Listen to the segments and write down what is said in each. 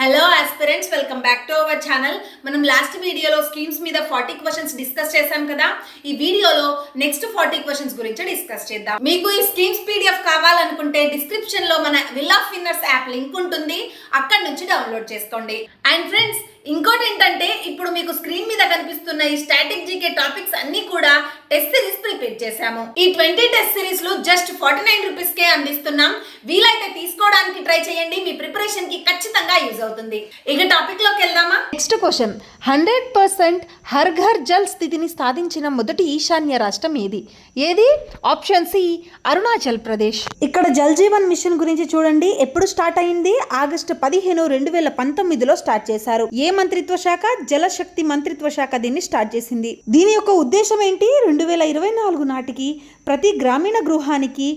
Hello aspirants, welcome back to our channel. మనం last వీడియోలో schemes మీద 40 క్వశ్చన్స్ డిస్కస్ చేశాం కదా. ఈ వీడియోలో నెక్స్ట్ 40 క్వశ్చన్స్ గురించి డిస్కస్ చేద్దాం. మీకు ఈ స్కీమ్స్ పీడిఎఫ్ కావాలనుకుంటే డిస్క్రిప్షన్ లో మన will of winners app link ఉంటుంది, అక్కడ నుంచి డౌన్లోడ్ చేసుకోండి. అండ్ ఫ్రెండ్స్, ఇంకోటి ఏంటంటే ఇప్పుడు మీకు స్క్రీన్ మీద కనిపిస్తున్న ఈ స్టాటిక్ జీకే టాపిక్స్ అన్ని కూడా టెస్ట్ సిరీస్ ప్రిపేర్ చేశాము. ఈ 20 టెస్ట్ సిరీస్ లు జస్ట్ 49 రూపీస్ కే అందిస్తున్నాం. వీలైతే తీసుకోవడానికి ట్రై చేయండి, మీ ప్రిపరేషన్ కి ఖచ్చితంగా యూజ్ అవుతుంది. ఇక టాపిక్ లోకి వెళ్దామా. నెక్స్ట్ క్వశ్చన్, 100% హర్ ఘర్ జల్ స్థితిని సాధించిన మొదటి ఈశాన్య రాష్ట్రం ఏది? Option C Arunachal Pradesh. ఇక్కడ జల్ జీవన్ మిషన్ గురించి చూడండి. ఎప్పుడు స్టార్ట్ అయింది? ఆగస్టు 15, 2019లో స్టార్ట్ చేశారు. ఏ మంత్రిత్వ శాఖ? జలశక్తి మంత్రిత్వ శాఖ దీన్ని స్టార్ట్ చేసింది. దీని యొక్క ఉద్దేశం ఏంటి? 2024 నాటికి ప్రతి గ్రామీణ గృహానికి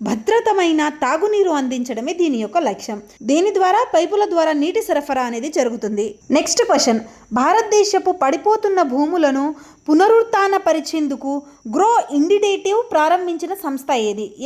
భద్రతమైన తాగునీరు అందించడమే దీని యొక్క లక్ష్యం. దీని ద్వారా పైపుల ద్వారా నీటి సరఫరా అనేది జరుగుతుంది. నెక్స్ట్ క్వశ్చన్, భారతదేశపు పడిపోతున్న భూములను పునరుత్థానపరిచేందుకు గ్రో ఇండిటేటివ్ ప్రారంభించిన సంస్థ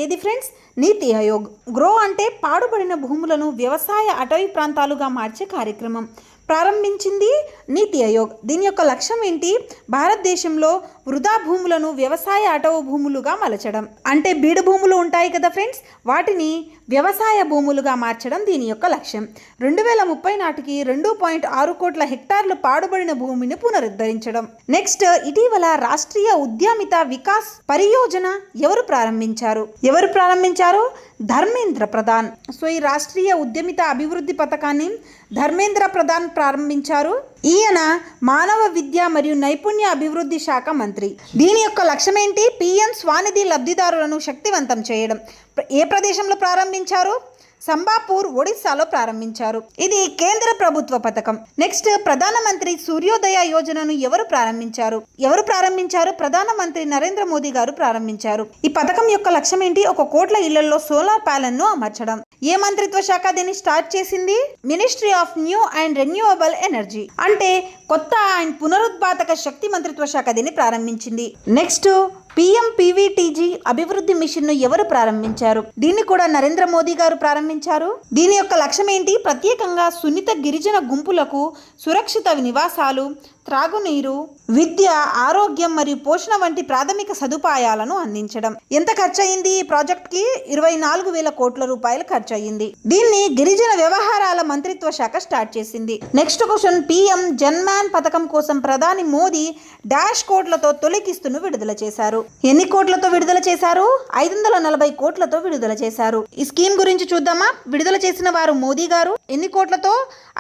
ఏది ఫ్రెండ్స్? నీతి ఆయోగ్. గ్రో అంటే పాడుబడిన భూములను వ్యవసాయ అటవీ ప్రాంతాలుగా మార్చే కార్యక్రమం ప్రారంభించింది నీతి ఆయోగ్. దీని యొక్క లక్ష్యం ఏంటి? భారతదేశంలో వృధా భూములను వ్యవసాయ అటవీ భూములుగా మలచడం. అంటే బీడు భూములు ఉంటాయి కదా ఫ్రెండ్స్, వాటిని వ్యవసాయ భూములుగా మార్చడం దీని యొక్క లక్ష్యం. 2030 నాటికి 2.6 కోట్ల హెక్టార్లు పాడుబడిన భూమిని పునరుద్ధరించడం. నెక్స్ట్, ఇటీవల రాష్ట్రీయ ఉద్యమిత వికాస్ పరియోజన ఎవరు ప్రారంభించారు? ధర్మేంద్ర ప్రధాన్. సో ఈ రాష్ట్రీయ ఉద్యమిత అభివృద్ధి పథకాన్ని ధర్మేంద్ర ప్రధాన్ ప్రారంభించారు. ఈయన మానవ విద్య మరియు నైపుణ్య అభివృద్ధి శాఖ మంత్రి. దీని యొక్క లక్ష్యం ఏంటి? పిఎం స్వానిధి లబ్ధిదారులను శక్తివంతం చేయడం. ఏ ప్రదేశంలో ప్రారంభించారు? సంబాపూర్, ఒడిస్సాలో ప్రారంభించారు. ఇది కేంద్ర ప్రభుత్వ పథకం. నెక్స్ట్, ప్రధానమంత్రి సూర్యోదయ యోజనను ఎవరు ప్రారంభించారు? ప్రధానమంత్రి నరేంద్ర మోదీ గారు ప్రారంభించారు. ఈ పథకం యొక్క లక్ష్యం ఏంటి? 1 కోట్ల ఇళ్లలో సోలార్ ప్యానెల్ను అమర్చడం. ఏ మంత్రిత్వ శాఖ దీన్ని స్టార్ట్ చేసింది? Ministry of new and renewable energy, అంటే కొత్త అండ్ పునరుత్పాదక శక్తి మంత్రిత్వ శాఖ దీన్ని ప్రారంభించింది. నెక్స్ట్, PMPVTG అభివృద్ధి మిషన్ ను ఎవరు ప్రారంభించారు? దీన్ని కూడా నరేంద్ర మోదీ గారు ప్రారంభించారు. దీని యొక్క లక్ష్యం ఏంటి? ప్రత్యేకంగా సున్నిత గిరిజన గుంపులకు సురక్షిత నివాసాలు, త్రాగునీరు, విద్య, ఆరోగ్యం మరియు పోషణ వంటి ప్రాథమిక సదుపాయాలను అందించడం. ఎంత ఖర్చు అయింది ఈ ప్రాజెక్ట్ కి? 24,000 కోట్ల రూపాయలు ఖర్చు అయ్యింది. దీన్ని గిరిజన వ్యవహారాల మంత్రిత్వ శాఖ స్టార్ట్ చేసింది. నెక్స్ట్ క్వశ్చన్, PM జన్మాన్ పథకం కోసం ప్రధాని మోదీ డాష్ కోట్లతో తొలి కిస్తును విడుదల చేశారు. ఎన్ని కోట్లతో విడుదల చేశారు? 540 కోట్లతో విడుదల చేశారు. ఈ స్కీమ్ గురించి చూద్దామా. విడుదల చేసిన వారు మోదీ గారు. ఎన్ని కోట్లతో?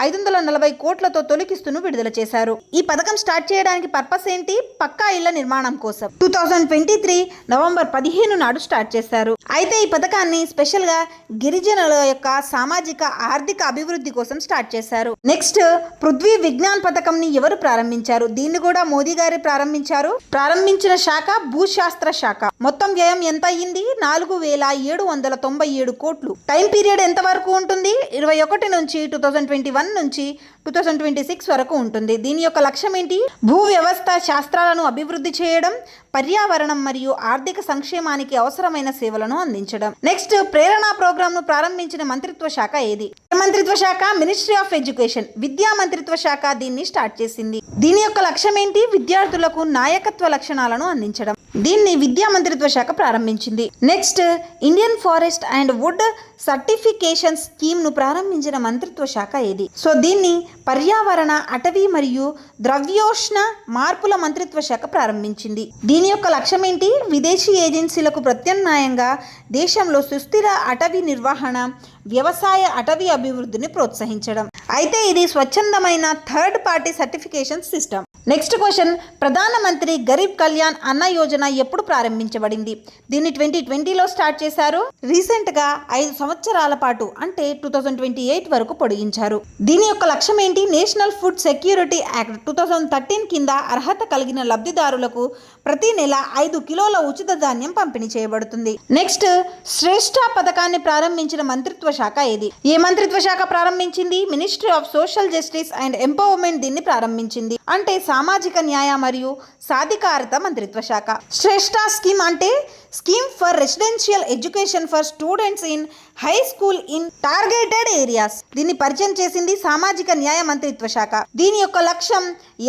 540 కోట్లతో తొలి కిస్తును విడుదల చేశారు. ఈ పథకం స్టార్ట్ చేయడానికి పర్పస్ ఏంటి? పక్కా ఇళ్ల నిర్మాణం కోసం. 2023 నవంబర్ 15 నాడు స్టార్ట్ చేశారు. అయితే ఈ పథకాన్ని స్పెషల్ గా గిరిజనుల యొక్క సామాజిక ఆర్థిక అభివృద్ధి కోసం స్టార్ట్ చేశారు. నెక్స్ట్, పృథ్వీ విజ్ఞాన్ పథకం ని ఎవరు ప్రారంభించారు? దీన్ని కూడా మోదీ గారు ప్రారంభించారు. ప్రారంభించిన శాఖ భూశాస్త్ర శాఖ. మొత్తం వ్యయం ఎంత అయ్యింది? 4,797 కోట్లు. టైం పీరియడ్ ఎంత వరకు ఉంటుంది? 21 నుంచి 2021 నుంచి 2026 వరకు ఉంటుంది. దీని యొక్క లక్ష్యం ఏంటి? భూ వ్యవస్థ శాస్త్రాలను అభివృద్ధి చేయడం, పర్యావరణం మరియు ఆర్థిక సంక్షేమానికి అవసరమైన సేవలను అందించడం. నెక్స్ట్, ప్రేరణ ప్రోగ్రామ్ ను ప్రారంభించిన మంత్రిత్వ శాఖ ఏది? మంత్రిత్వ శాఖ మినిస్ట్రీ ఆఫ్ ఎడ్యుకేషన్, విద్యా మంత్రిత్వ శాఖ దీన్ని స్టార్ట్ చేసింది. దీని యొక్క లక్ష్యం ఏంటి? విద్యార్థులకు నాయకత్వ లక్షణాలను అందించడం. దీన్ని విద్యా మంత్రిత్వ శాఖ ప్రారంభించింది. Next, Indian forest and wood certification scheme ను ప్రారంభించిన మంత్రిత్వ శాఖ ఏది? సో దీన్ని పర్యావరణ, అటవీ మరియు ద్రవ్యోష్ణ మార్పుల మంత్రిత్వ శాఖ ప్రారంభించింది. దీని యొక్క లక్ష్యం ఏంటి? విదేశీ ఏజెన్సీలకు ప్రత్యామ్నాయంగా దేశంలో సుస్థిర అటవీ నిర్వహణ, వ్యవసాయ అటవీ అభివృద్ధిని ప్రోత్సహించడం. అయితే ఇది స్వచ్ఛందమైన third party certification system. Next question, ప్రధానమంత్రి గరీబ్ కళ్యాణ్ అన్న యోజన ఎప్పుడు ప్రారంభించబడింది? దీన్ని 2020లో స్టార్ట్ చేశారు. రీసెంట్ గా 5 సంవత్సరాల పాటు, అంటే 2028 వరకు పొడిగించారు. దీని యొక్క లక్ష్యం ఏంటి? నేషనల్ ఫుడ్ సెక్యూరిటీ యాక్ట్ 2013 కింద అర్హత కలిగిన లబ్ధిదారులకు ప్రతి నెల 5 కిలోల ఉచిత ధాన్యం పంపిణీ చేయబడుతుంది. నెక్స్ట్, శ్రేష్ఠ పథకాన్ని ప్రారంభించిన మంత్రిత్వ శాఖ ఏది? ఏ మంత్రిత్వ శాఖ ప్రారంభించింది? Ministry of social justice and empowerment దీన్ని ప్రారంభించింది. అంటే సామాజిక న్యాయ మరియు సాధికారత మంత్రిత్వ శాఖ. శ్రేష్ఠ స్కీమ్ అంటే scheme for residential education for students in high school in targeted areas. దీన్ని పరిచయం చేసింది సామాజిక న్యాయ మంత్రిత్వ శాఖ. దీని యొక్క లక్ష్యం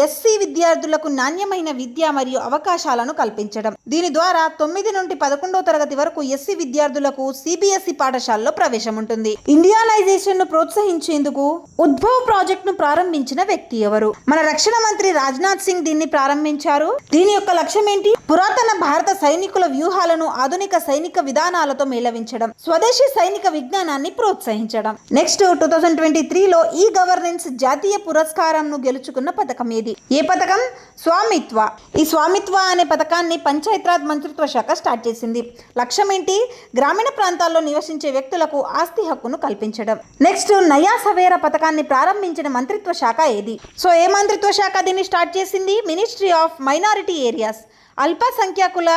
ఎస్సీ విద్యార్థులకు నాణ్యమైన విద్య మరియు అవకాశాలను కల్పించడం. దీని ద్వారా 9 నుండి 11వ తరగతి వరకు ఎస్సీ విద్యార్థులకు సిబిఎస్ఈ పాఠశాలలో ప్రవేశం ఉంటుంది. ఇండియానైజేషన్ ను ప్రోత్సహించేందుకు ఉద్భవ్ ప్రాజెక్ట్ ను ప్రారంభించిన వ్యక్తి ఎవరు? మన రక్షణ మంత్రి రాజ్నాథ్ సింగ్ దీన్ని ప్రారంభించారు. దీని యొక్క లక్ష్యం ఏంటి? పురాతన భారత సైనికుల వ్యూహాలను ఆధునిక సైనిక విధానాలతో మేళవించడం, స్వదేశీ సైనిక విజ్ఞానాన్ని ప్రోత్సహించడం. నెక్స్ట్ 2023లో ఈ గవర్నెన్స్ జాతీయ పురస్కారంను గెలుచుకున్న పథకం ఏది? ఏ పథకం? స్వామిత్వ. ఈ స్వామిత్వ అనే పథకాన్ని పంచాయతీరాజ్ మంత్రిత్వ శాఖ స్టార్ట్ చేసింది. లక్ష్యం ఏంటి? గ్రామీణ ప్రాంతాల్లో నివసించే వ్యక్తులకు ఆస్తి హక్కును కల్పించడం. నెక్స్ట్ నయా సవేరా పథకాన్ని ప్రారంభించిన మంత్రిత్వ శాఖ ఏది? సో ఏ మంత్రిత్వ శాఖ దీన్ని స్టార్ట్ చేసింది? మినిస్ట్రీ ఆఫ్ మైనారిటీ ఏరియాస్, అల్పసంఖ్యాకుల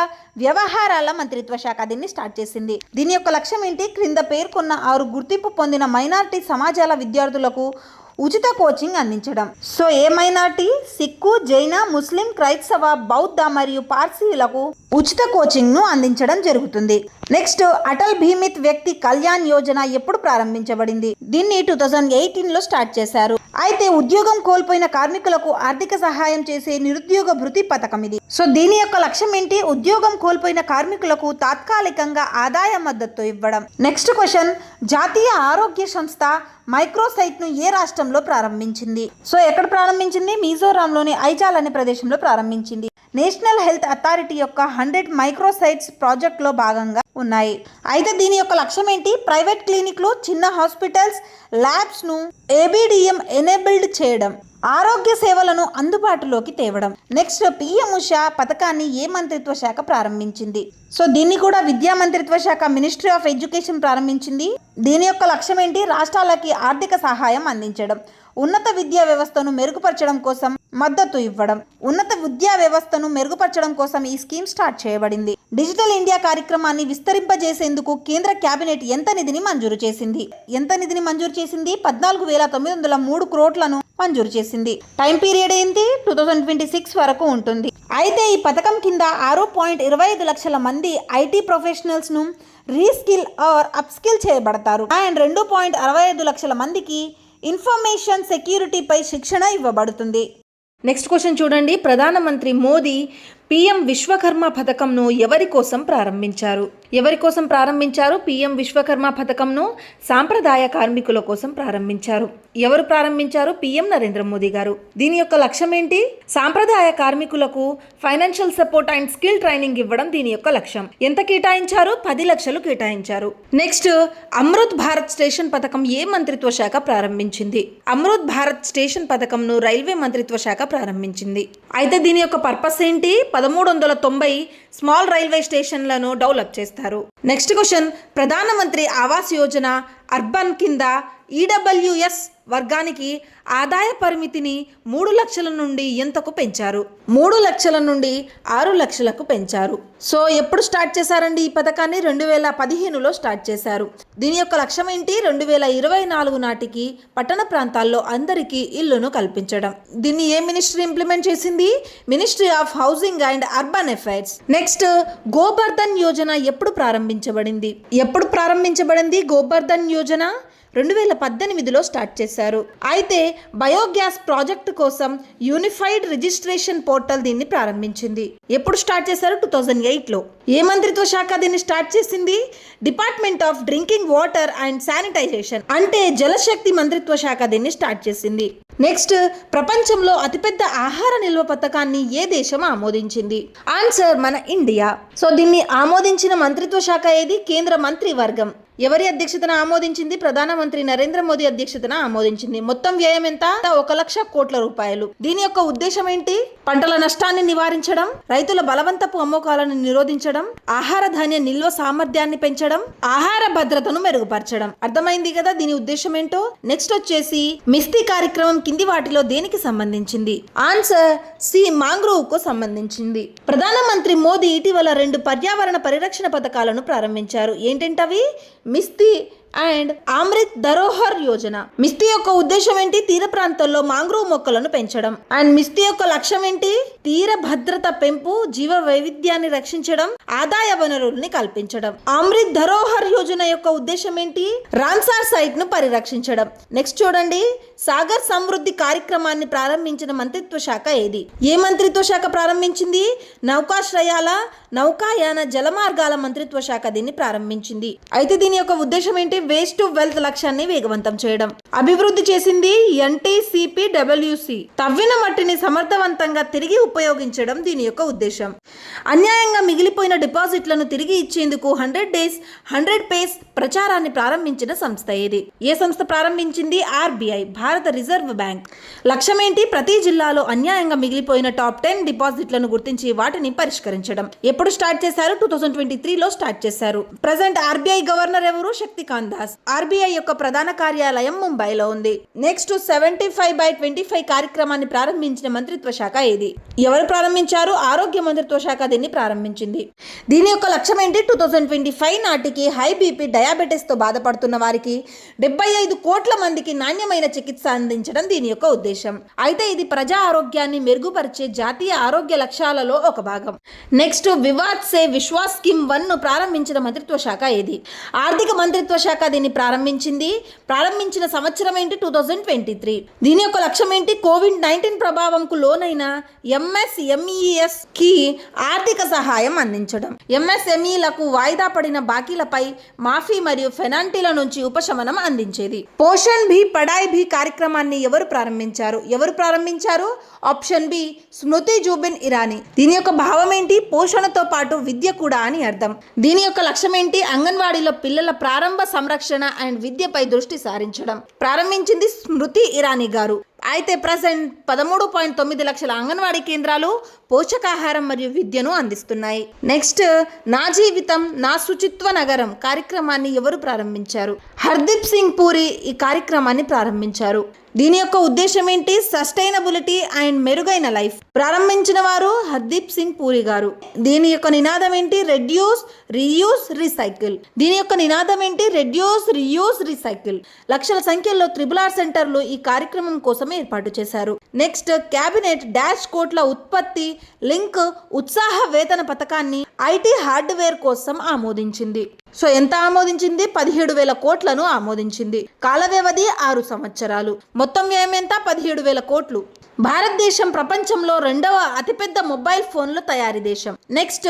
వ్యవహారాల మంత్రిత్వ శాఖ దీన్ని స్టార్ట్ చేసింది. దీని యొక్క లక్ష్యం ఏంటి? క్రింద పేర్కొన్న 6 గుర్తింపు పొందిన మైనారిటీ సమాజాల విద్యార్థులకు ఉచిత కోచింగ్ అందించడం. సో ఏ మైనారిటీ? సిక్కు, జైన, ముస్లిం, క్రైస్తవ, బౌద్ధ మరియు పార్సీలకు ఉచిత కోచింగ్ ను అందించడం జరుగుతుంది. నెక్స్ట్ అటల్ బీమిత్ వ్యక్తి కళ్యాణ్ యోజన ఎప్పుడు ప్రారంభించబడింది? దీన్ని 2018లో స్టార్ట్ చేశారు. అయితే ఉద్యోగం కోల్పోయిన కార్మికులకు ఆర్థిక సహాయం చేసే నిరుద్యోగ భృతి పథకం ఇది. సో దీని యొక్క లక్ష్యం ఏంటి? ఉద్యోగం కోల్పోయిన కార్మికులకు తాత్కాలికంగా ఆదాయ మద్దతు ఇవ్వడం. నెక్స్ట్ క్వశ్చన్, జాతీయ ఆరోగ్య సంస్థ మైక్రోసైట్ ను ఏ రాష్ట్రంలో ప్రారంభించింది? సో ఎక్కడ ప్రారంభించింది? మిజోరాంలోని ఐజాల్ అనే ప్రదేశంలో ప్రారంభించింది. నేషనల్ హెల్త్ అథారిటీ యొక్క 100 మైక్రోసైట్స్ ప్రాజెక్ట్లో భాగంగా ఉన్నాయి. అయితే దీని యొక్క లక్ష్యం ఏంటి? ప్రైవేట్ క్లినిక్లు, చిన్న హాస్పిటల్స్, ల్యాబ్స్ ను ఏబిడిఎం ఎనేబుల్డ్ చేయడం, ఆరోగ్య సేవలను అందుబాటులోకి తేవడం. నెక్స్ట్ పిఎం ఉషా పథకాన్ని ఏ మంత్రిత్వ శాఖ ప్రారంభించింది? సో దీన్ని కూడా విద్యా మంత్రిత్వ శాఖ, మినిస్ట్రీ ఆఫ్ ఎడ్యుకేషన్ ప్రారంభించింది. దీని యొక్క లక్ష్యం ఏంటి? రాష్ట్రాలకి ఆర్థిక సహాయం అందించడం, ఉన్నత విద్యా వ్యవస్థను మెరుగుపరచడం కోసం మద్దతు ఇవ్వడం. ఉన్నత విద్యా వ్యవస్థను మెరుగుపరచడం కోసం ఈ స్కీమ్ స్టార్ట్ చేయబడింది. డిజిటల్ ఇండియా కార్యక్రమాన్ని విస్తరింపజేసేందుకు కేంద్ర కేబినెట్ ఎంత నిధిని మంజూరు చేసింది? 14,903 కోట్లను మంజూరు చేసింది. టైం పీరియడ్ ఏంటి? 2026 వరకు ఉంటుంది. అయితే ఈ పథకం కింద 6.25 లక్షల మంది ఐటీ ప్రొఫెషనల్స్ ను రీస్కిల్ ఆర్ అప్స్కిల్ చేయబడతారు. అండ్ 2.65 లక్షల మందికి ఇన్ఫర్మేషన్ సెక్యూరిటీపై శిక్షణ ఇవ్వబడుతుంది. నెక్స్ట్ క్వశ్చన్ చూడండి. ప్రధానమంత్రి మోదీ పిఎం విశ్వకర్మ పథకంను ఎవరి కోసం ప్రారంభించారు? పిఎం విశ్వకర్మ పథకంను సాంప్రదాయ కార్మికుల కోసం ప్రారంభించారు. ఎవరు ప్రారంభించారు? పిఎం నరేంద్ర మోదీ గారు. దీని యొక్క లక్ష్యం ఏంటి? సాంప్రదాయ కార్మికులకు financial support and skill training ఇవ్వడం దీని యొక్క లక్ష్యం. ఎంత కేటాయించారు? 10 లక్షలు కేటాయించారు. నెక్స్ట్ అమృత్ భారత్ స్టేషన్ పథకం ఏ మంత్రిత్వ శాఖ ప్రారంభించింది? అమృత్ భారత్ స్టేషన్ పథకంను రైల్వే మంత్రిత్వ శాఖ ప్రారంభించింది. అయితే దీని యొక్క పర్పస్ ఏంటి? 1390 స్మాల్ రైల్వే స్టేషన్లను డెవలప్ చేస్తారు. నెక్స్ట్ క్వశ్చన్, ప్రధానమంత్రి ఆవాస్ యోజన అర్బన్ కింద ఈడబ్ల్యూఎస్ వర్గానికి ఆదాయ పరిమితిని 3 లక్షల నుండి ఎంతకు పెంచారు? 3 లక్షల నుండి 6 లక్షలకు పెంచారు. సో ఎప్పుడు స్టార్ట్ చేశారండి ఈ పథకాన్ని? 2015లో స్టార్ట్ చేశారు. దీని యొక్క లక్ష్యం ఏంటి? 2024 నాటికి పట్టణ ప్రాంతాల్లో అందరికీ ఇల్లును కల్పించడం. దీన్ని ఏ మినిస్ట్రీ ఇంప్లిమెంట్ చేసింది? Ministry of housing and urban affairs. Next Gobardhan Yojana ఎప్పుడు ప్రారంభించబడింది? గోబర్ధన్ యోజన 2018లో స్టార్ట్ చేశారు. అయితే బయోగ్యాస్ ప్రాజెక్టు కోసం యూనిఫైడ్ రిజిస్ట్రేషన్ పోర్టల్ దీన్ని ప్రారంభించింది. ఎప్పుడు స్టార్ట్ చేశారు? 2008లో. ఏ మంత్రిత్వ శాఖ దీన్ని స్టార్ట్ చేసింది? Department of drinking water and sanitization అంటే జలశక్తి మంత్రిత్వ శాఖ దీన్ని స్టార్ట్ చేసింది. నెక్స్ట్ ప్రపంచంలో అతిపెద్ద ఆహార నిల్వ పథకాన్ని ఏ దేశం ఆమోదించింది? ఆన్సర్ మన ఇండియా. సో దీన్ని ఆమోదించిన మంత్రిత్వ శాఖ ఏది? కేంద్ర మంత్రివర్గం. ఎవరి అధ్యక్షతన ఆమోదించింది? ప్రధానమంత్రి నరేంద్ర మోదీ అధ్యక్షతన ఆమోదించింది. మొత్తం వ్యయం ఎంత? 1,00,000 కోట్ల రూపాయలు. దీని యొక్క ఉద్దేశం ఏంటి? పంటల నష్టాన్ని నివారించడం, రైతుల బలవంతపు అమ్మకాలను నిరోధించడం, ఆహార ధాన్య నిల్వ సామర్థ్యాన్ని పెంచడం, ఆహార భద్రతను మెరుగుపరచడం. అర్థమైంది కదా దీని ఉద్దేశం ఏంటో. నెక్స్ట్ వచ్చేసి మిస్తీ కార్యక్రమం కింది వాటిలో దేనికి సంబంధించింది? ఆన్సర్ సి మాంగ్రోవ్ కు సంబంధించింది. ప్రధానమంత్రి మోదీ ఇటీవల 2 పర్యావరణ పరిరక్షణ పథకాలను ప్రారంభించారు. ఏంటంటవి? మిస్తీ అండ్ అమృత్ ధరోహర్ యోజన. మిస్తీ యొక్క ఉద్దేశం ఏంటి? తీర ప్రాంతాల్లో మాంగ్రోవ్ మొక్కలను పెంచడం. అండ్ మిస్తీ యొక్క లక్ష్యం ఏంటి? తీర భద్రత పెంపు, జీవ వైవిధ్యాన్ని రక్షించడం, ఆదాయ వనరుల్ని కల్పించడం. అమృత్ ధరోహర్ యోజన యొక్క ఉద్దేశం ఏంటి? రామ్సార్ సైట్ ను పరిరక్షించడం. నెక్స్ట్ చూడండి, సాగర్ సమృద్ధి కార్యక్రమాన్ని ప్రారంభించిన మంత్రిత్వ శాఖ ఏది? ఏ మంత్రిత్వ శాఖ ప్రారంభించింది? నౌకాశ్రయాల, నౌకాయాన, జలమార్గాల మంత్రిత్వ శాఖ దీన్ని ప్రారంభించింది. అయితే దీని యొక్క ఉద్దేశం ఏంటి? వేస్ట్ టు వెల్త్ లక్ష్యాన్ని వేగవంతం చేయడం. అభివృద్ధి చేసింది NTCPWC. తవ్విన మట్టిని సమర్థవంతంగా తిరిగి ఉపయోగించడం దీని యొక్క ఉద్దేశం. అన్యాయంగా మిగిలిపోయిన డిపాజిట్లను తిరిగి ఇచ్చేందుకు 100 days 100 pays ప్రచారాన్ని ప్రారంభించిన సంస్థ ఏది? ఏ సంస్థ ప్రారంభించింది? RBI, భారత రిజర్వ్ బ్యాంక్. లక్ష్యం ఏంటి? ప్రతి జిల్లాలో అన్యాయంగా మిగిలిపోయిన టాప్ 10 డిపాజిట్లను గుర్తించి వాటిని పరిష్కరించడం. ఎప్పుడు స్టార్ట్ చేశారు? 2023లో స్టార్ట్ చేశారు. ప్రజెంట్ RBI గవర్నర్ ఎవరు? శక్తికాంత్ దాస్. RBI యొక్క ప్రధాన కార్యాలయం ముంబైలో ఉంది. నెక్స్ట్ 75/25 కార్యక్రమాన్ని ప్రారంభించిన మంత్రిత్వ శాఖ ఏది? ఎవరు ప్రారంభించారు? ఆరోగ్య మంత్రిత్వ శాఖ దీన్ని ప్రారంభించింది. దీని యొక్క లక్ష్యం ఏంటి? 2025 నాటికి హై బీపీ, డయాబెటీస్ తో బాధపడుతున్న వారికి 75 కోట్ల మందికి నాణ్యమైన చికిత్స అందించడం దీని యొక్క ఉద్దేశం. అయితే ఇది ప్రజా ఆరోగ్యాన్ని మెరుగుపరిచే జాతీయ ఆరోగ్య లక్ష్యాలలో ఒక భాగం. నెక్స్ట్, వివాద్ సే విశ్వాస్ స్కీమ్ 1 ను ప్రారంభించిన మంత్రిత్వ శాఖ ఏది? ఆర్థిక మంత్రిత్వ శాఖ దీన్ని ప్రారంభించింది. ప్రారంభించిన సంవత్సరం ఏంటి? 2023. దీని యొక్క లక్ష్యం ఏంటి? COVID-19 ప్రభావంకు లోనైన MSMEs కి ఆర్థిక సహాయం అందించడం. MSMEలకు వాయిదా పడిన బాకీలపై మాఫీ మరియు పెనాల్టీల నుంచి ఉపశమనం అందించేది. పోషణ్ భీ పడాయ్ భీ కార్యక్రమాన్ని ఎవరు ప్రారంభించారు? ఆప్షన్ బి, స్మృతి జుబిన్ ఇరానీ. దీని యొక్క భావం ఏంటి? పోషణతో పాటు విద్య కూడా అని అర్థం. దీని యొక్క లక్ష్యం ఏంటి? అంగన్వాడీలో పిల్లల ప్రారంభ సంరక్షణ అండ్ విద్యపై దృష్టి సారించడం. ప్రారంభించింది స్మృతి ఇరానీ గారు. అయితే ప్రజెంట్ 13.9 లక్షల అంగన్వాడీ కేంద్రాలు పోషకాహారం మరియు విద్యను అందిస్తున్నాయి. నెక్స్ట్, నా జీవితం నా శుచిత్వ నగరం కార్యక్రమాన్ని ఎవరు ప్రారంభించారు? హర్దీప్ సింగ్ పూరి ఈ కార్యక్రమాన్ని ప్రారంభించారు. దీని యొక్క ఉద్దేశం ఏంటి? సస్టైనబిలిటీ అండ్ మెరుగైన లైఫ్. ప్రారంభించిన వారు హర్దీప్ సింగ్ పూరి గారు. దీని యొక్క నినాదం ఏంటి? Reduce, reuse, recycle. దీని యొక్క నినాదం ఏంటి? Reduce, reuse, recycle. లక్షల సంఖ్యలో RRR సెంటర్లు ఈ కార్యక్రమం కోసం ఏర్పాటు చేశారు. నెక్స్ట్, క్యాబినెట్ కోట్ల ఉత్పత్తి లింక్ ఉత్సాహ వేతన పథకాన్ని IT హార్డ్వేర్ కోసం ఆమోదించింది. సో ఎంత ఆమోదించింది? 17,000 కోట్లను ఆమోదించింది. కాల వ్యవధి 6 సంవత్సరాలు. మొత్తం వ్యయం ఎంత? 17,000 కోట్లు. భారతదేశం ప్రపంచంలో 2వ అతిపెద్ద మొబైల్ ఫోన్ల తయారీ దేశం. Next,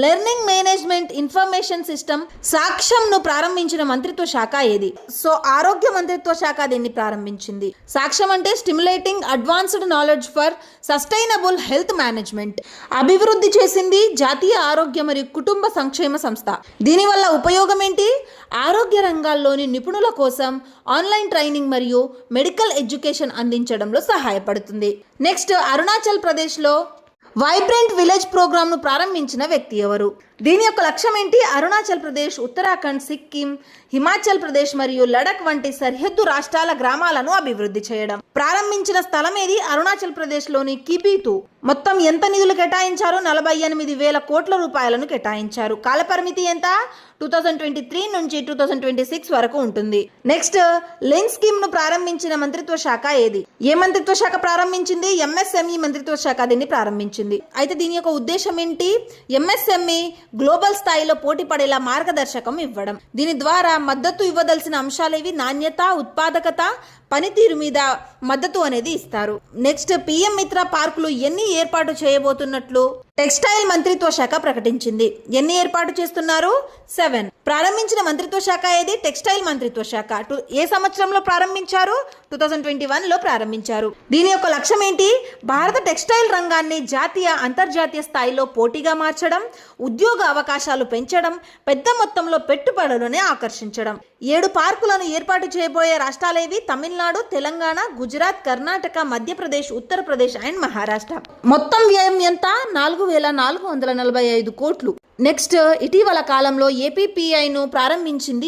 learning management information system సాక్ష్యంను ప్రారంభించిన మంత్రిత్వ శాఖ ఏది? సో ఆరోగ్య మంత్రిత్వ శాఖ దీన్ని ప్రారంభించింది. సాక్ష్యం అంటే stimulating advanced knowledge for sustainable health management. అభివృద్ధి చేసింది జాతీయ ఆరోగ్య మరియు కుటుంబ సంక్షేమ సంస్థ. దీనివల్ల ఉపయోగం ఏంటి? ఆరోగ్య రంగాల్లోని నిపుణుల కోసం ఆన్లైన్ ట్రైనింగ్ మరియు మెడికల్ ఎడ్యుకేషన్ అందించడంలో సహాయపడుతుంది. నెక్స్ట్, అరుణాచల్ ప్రదేశ్లో వైబ్రెంట్ విలేజ్ ప్రోగ్రామ్ను ప్రారంభించిన వ్యక్తి ఎవరు? దీని యొక్క లక్ష్యం ఏంటి? అరుణాచల్ ప్రదేశ్, ఉత్తరాఖండ్, సిక్కిం, హిమాచల్ ప్రదేశ్ మరియు లడక్ వంటి సరిహద్దు రాష్ట్రాల గ్రామాలను అభివృద్ధి చేయడం. ప్రారంభించిన స్థలం ఏది? అరుణాచల్ ప్రదేశ్లోని కిబీతు. మొత్తం ఎంత నిధులు కేటాయించారు? 48,000 కోట్ల రూపాయలను కేటాయించారు. కాలపరిమితి ఎంత? 2023 నుంచి 2026 వరకు ఉంటుంది. నెక్స్ట్, లింక్ స్కీమ్ ను ప్రారంభించిన మంత్రిత్వ శాఖ ఏది? ఏ మంత్రిత్వ శాఖ ప్రారంభించింది? MSME మంత్రిత్వ శాఖ దీన్ని ప్రారంభించింది. అయితే దీని యొక్క ఉద్దేశం ఏంటి? MSME గ్లోబల్ స్థాయిలో పోటీ పడేలా మార్గదర్శకం ఇవ్వడం. దీని ద్వారా మద్దతు ఇవ్వదలసిన అంశాలేవి? నాణ్యత, ఉత్పాదకత, పనితీరు మీద మద్దతు అనేది ఇస్తారు. నెక్స్ట్, PM మిత్ర పార్కులు ఎన్ని ఏర్పాటు చేయబోతున్నట్లు టెక్స్టైల్ మంత్రిత్వ శాఖ ప్రకటించింది. ఎన్ని ఏర్పాటు చేస్తున్నారు? 7. ప్రారంభించిన మంత్రిత్వ శాఖ ఏది? టెక్స్టైల్ మంత్రిత్వ శాఖ. ఏ సంవత్సరంలో ప్రారంభించారు? 2021లో ప్రారంభించారు. దీని యొక్క లక్ష్యం ఏంటి? భారత టెక్స్టైల్ రంగాన్ని జాతీయ, అంతర్జాతీయ స్థాయిలో పోటీగా మార్చడం, ఉద్యోగ అవకాశాలు పెంచడం, పెద్ద మొత్తంలో పెట్టుబడులను ఆకర్షించడం. 7 పార్కులను ఏర్పాటు చేయబోయే రాష్ట్రాలేవి? తమిళనాడు, తెలంగాణ, గుజరాత్, కర్ణాటక, మధ్యప్రదేశ్, ఉత్తరప్రదేశ్ అండ్ మహారాష్ట్ర. మొత్తం వ్యయం ఎంత? 4,445 కోట్లు. నెక్స్ట్, ఇటీవల కాలంలో APPIను ప్రారంభించింది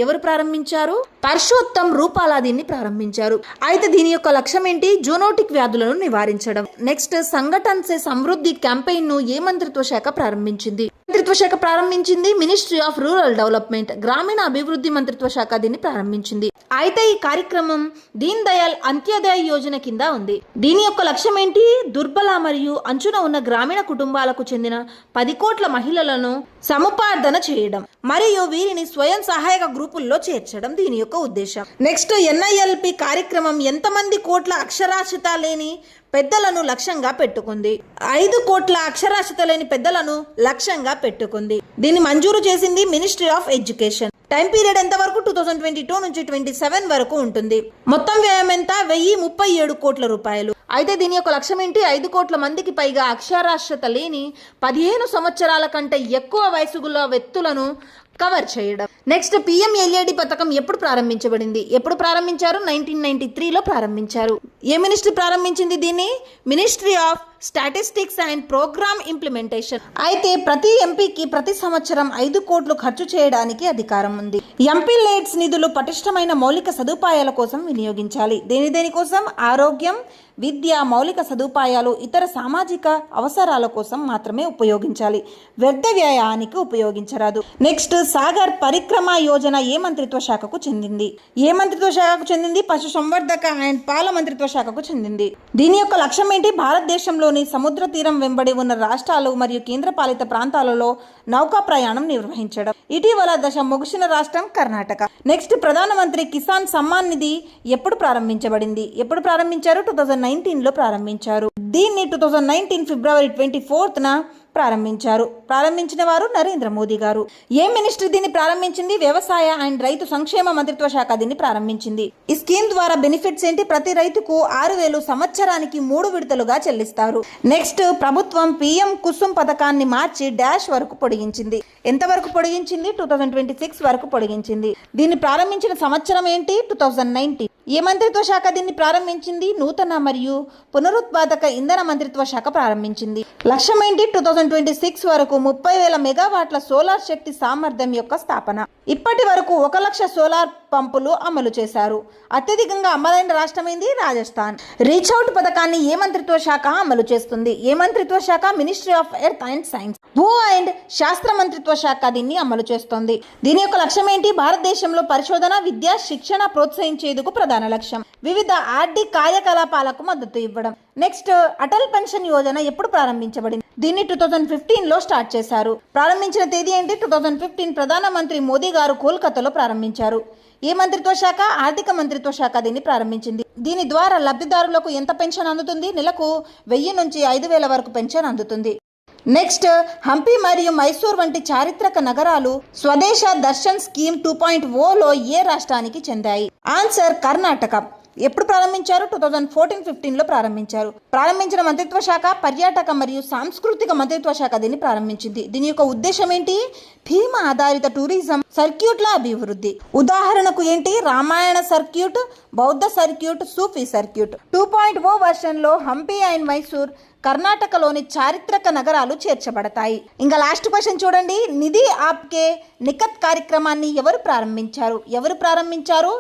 ఎవరు ప్రారంభించారు? పర్షోత్తం రూపాలా దీన్ని ప్రారంభించారు. అయితే దీని యొక్క లక్ష్యం ఏంటి? జూనోటిక్ వ్యాధులను నివారించడం. నెక్స్ట్, సంఘటన్ సే సమృద్ధి క్యాంపెయిన్ ను ఏ మంత్రిత్వ శాఖ ప్రారంభించింది? మంత్రిత్వ శాఖ ప్రారంభించింది మినిస్ట్రీ ఆఫ్ రూరల్ డెవలప్మెంట్, గ్రామీణ అభివృద్ధి మంత్రిత్వ శాఖ దీన్ని ప్రారంభించింది. అయితే ఈ కార్యక్రమం దీన్ దయాళ్ అంత్యోదయ యోజన కింద ఉంది. దీని యొక్క లక్ష్యం ఏంటి? దుర్బల మరియు అంచున ఉన్న గ్రామీణ కుటుంబాలకు చెందిన 10 కోట్ల మహిళలను సముపార్జన చేయడం మరియు వీరిని స్వయం సహాయక గ్రూపుల్లో చేర్చడం దీని యొక్క ఉద్దేశం. నెక్స్ట్ NILP కార్యక్రమం ఎంతమంది కోట్ల అక్షరాస్యత లేని పెద్దలను లక్ష్యంగా పెట్టుకుంది? 5 కోట్ల అక్షరాస్యత లేని పెద్దలను లక్ష్యంగా పెట్టుకుంది. దీన్ని మంజూరు చేసింది ministry of education. Time period ఎంత వరకు? 2022 నుంచి 27 వరకు ఉంటుంది. మొత్తం వ్యయం ఎంత? 1037 కోట్ల రూపాయలు. అయితే దీని యొక్క లక్ష్యం ఏంటి? 5 కోట్ల మందికి పైగా అక్షరాస్యత లేని 15 సంవత్సరాల కంటే ఎక్కువ వయసు గల వ్యక్తులను కవర్ చేయడం. నెక్స్ట్ PMLAD పథకం ఎప్పుడు ప్రారంభించబడింది? ఎప్పుడు ప్రారంభించారు? 1993లో ప్రారంభించారు. ఏ మినిస్ట్రీ ప్రారంభించింది దీన్ని? Ministry of statistics and program implementation. అయితే ప్రతి ఎంపీకి ప్రతి సంవత్సరం 5 కోట్లు ఖర్చు చేయడానికి అధికారం ఉంది. ఎంపీలేడ్స్ నిధులు పటిష్టమైన మౌలిక సదుపాయాల కోసం వినియోగించాలి. దేనికోసం? ఆరోగ్యం, విద్య, మౌలిక సదుపాయాలు, ఇతర సామాజిక అవసరాల కోసం మాత్రమే ఉపయోగించాలి. వ్యర్థ వ్యయానికి ఉపయోగించరాదు. నెక్స్ట్ సాగర్ పరిక్రమ యోజన ఏ మంత్రిత్వ శాఖకు చెందింది? ఏ మంత్రిత్వ శాఖకు చెందింది? పశు సంవర్ధక అండ్ పాల మంత్రిత్వ శాఖకు చెందింది. దీని యొక్క లక్ష్యం ఏంటి? భారతదేశంలోని సముద్ర తీరం వెంబడి ఉన్న రాష్ట్రాలు మరియు కేంద్రపాలిత ప్రాంతాలలో నౌకా ప్రయాణం నిర్వహించడం. ఇటీవల దశ ముగిసిన రాష్ట్రం కర్ణాటక. నెక్స్ట్ ప్రధానమంత్రి కిసాన్ సమ్మాన్ నిధి ఎప్పుడు ప్రారంభించబడింది? ఎప్పుడు ప్రారంభించారు? 2019లో ప్రారంభించారు. దీన్ని 2019 ఫిబ్రవరి 24న ప్రారంభించిన వారు నరేంద్ర మోదీ గారు. ఏ మినిస్ట్రీ దీన్ని ప్రారంభించింది? వ్యవసాయ అండ్ రైతు సంక్షేమ మంత్రిత్వ శాఖ దీన్ని ప్రారంభించింది. ఈ స్కీమ్ ద్వారా బెనిఫిట్స్ ఏంటి? ప్రతి రైతుకు 6,000 సంవత్సరానికి 3 విడతలుగా చెల్లిస్తారు. నెక్స్ట్ ప్రభుత్వం PM కుసుమ్ పథకాన్ని మార్చి డాష్ వరకు పొడిగించింది. ఎంత వరకు పొడిగించింది? 2026 వరకు పొడిగించింది. దీన్ని ప్రారంభించిన సంవత్సరం ఏంటి? 2019. ఏ మంత్రిత్వ శాఖ దీన్ని ప్రారంభించింది? నూతన మరియు పునరుత్పాదక ఇంధన మంత్రిత్వ శాఖ ప్రారంభించింది. లక్ష్యం ఏంటి? 2026 వరకు 30,000 మెగావాట్ల సోలార్ శక్తి సామర్థ్యం యొక్క స్థాపన. ఇప్పటి వరకు 1,00,000 సోలార్ పంపులు అమలు చేశారు. అత్యధికంగా అమలైన రాష్ట్రం ఏంది? రాజస్థాన్. రీచ్ అవుట్ పథకాన్ని ఏ మంత్రిత్వ శాఖ అమలు చేస్తుంది? ఏ మంత్రిత్వ శాఖ? Ministry of earth and science. భూ అండ్ శాస్త్ర మంత్రిత్వ శాఖ దీన్ని అమలు చేస్తుంది. దీని యొక్క లక్ష్యం ఏంటి? భారతదేశంలో పరిశోధన, విద్య, శిక్షణ ప్రోత్సహించేందుకు ప్రధాన లక్ష్యం. వివిధ ఆర్థిక కార్యకలాపాలకు మద్దతు ఇవ్వడం. నెక్స్ట్ అటల్ పెన్షన్ యోజన ఎప్పుడు ప్రారంభించబడింది? దీన్ని 2015లో స్టార్ట్ చేశారు. ప్రారంభించిన తేదీ ఏంటి? 2015. ప్రధానమంత్రి మోదీ గారు కోల్కతాలో ప్రారంభించారు. ఏ మంత్రిత్వ శాఖ? ఆర్థిక మంత్రిత్వ శాఖ దీన్ని ప్రారంభించింది. దీని ద్వారా లబ్ధిదారులకు ఎంత పెన్షన్ అందుతుంది? నెలకు 1000 నుంచి 5,000 వరకు పెన్షన్ అందుతుంది. నెక్స్ట్ హంపి మరియు మైసూర్ వంటి చారిత్రక నగరాలు స్వదేశ దర్శన్ స్కీమ్ 2.0లో ఏ రాష్ట్రానికి చెందాయి? ఆన్సర్ కర్ణాటక. ఎప్పుడు ప్రారంభించారు? 2014-15లో ప్రారంభించారు. ప్రారంభించిన మంత్రిత్వ శాఖ పర్యాటక మరియు సాంస్కృతిక మంత్రిత్వ శాఖ దీన్ని ప్రారంభించింది. దీని యొక్క ఉద్దేశం ఏంటి? థీమ్ ఆధారిత టూరిజం సర్క్యూట్ల అభివృద్ధి. ఉదాహరణకు ఏంటి? రామాయణ సర్క్యూట్, బౌద్ధ సర్క్యూట్, సూఫీ సర్క్యూట్. 2.0 వర్షన్లో హంపి అండ్ మైసూర్ కర్ణాటకలోని చారిత్రక నగరాలు చేర్చబడతాయి. ఇంకా లాస్ట్ క్వశ్చన్ చూడండి. నిధి ఆప్కే నికత్ కార్యక్రమాన్ని ఎవరు ప్రారంభించారు?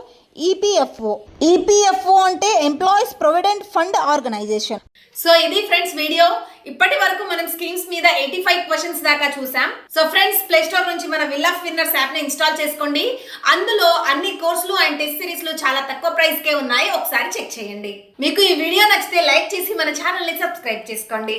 ఈపీఎఫ్ఓ అంటే employees provident fund organisation. So ఇది ఫ్రెండ్స్ వీడియో. ఇప్పటి వరకు మనం స్కీమ్స్ మీద 85 క్వశ్చన్స్ దాకా చూసాం. సో ఫ్రెండ్స్, ప్లే స్టోర్ నుంచి మన విల్ ఆఫ్ విన్నర్స్ యాప్ ని ఇన్స్టాల్ చేసుకోండి. అందులో అన్ని కోర్సులు అండ్ టెస్ట్ సిరీస్లు చాలా తక్కువ ప్రైస్ కే ఉన్నాయి. ఒకసారి చెక్ చేయండి. మీకు ఈ వీడియో నచ్చితే లైక్ చేసి మన ఛానల్ ని సబ్స్క్రైబ్ చేసుకోండి.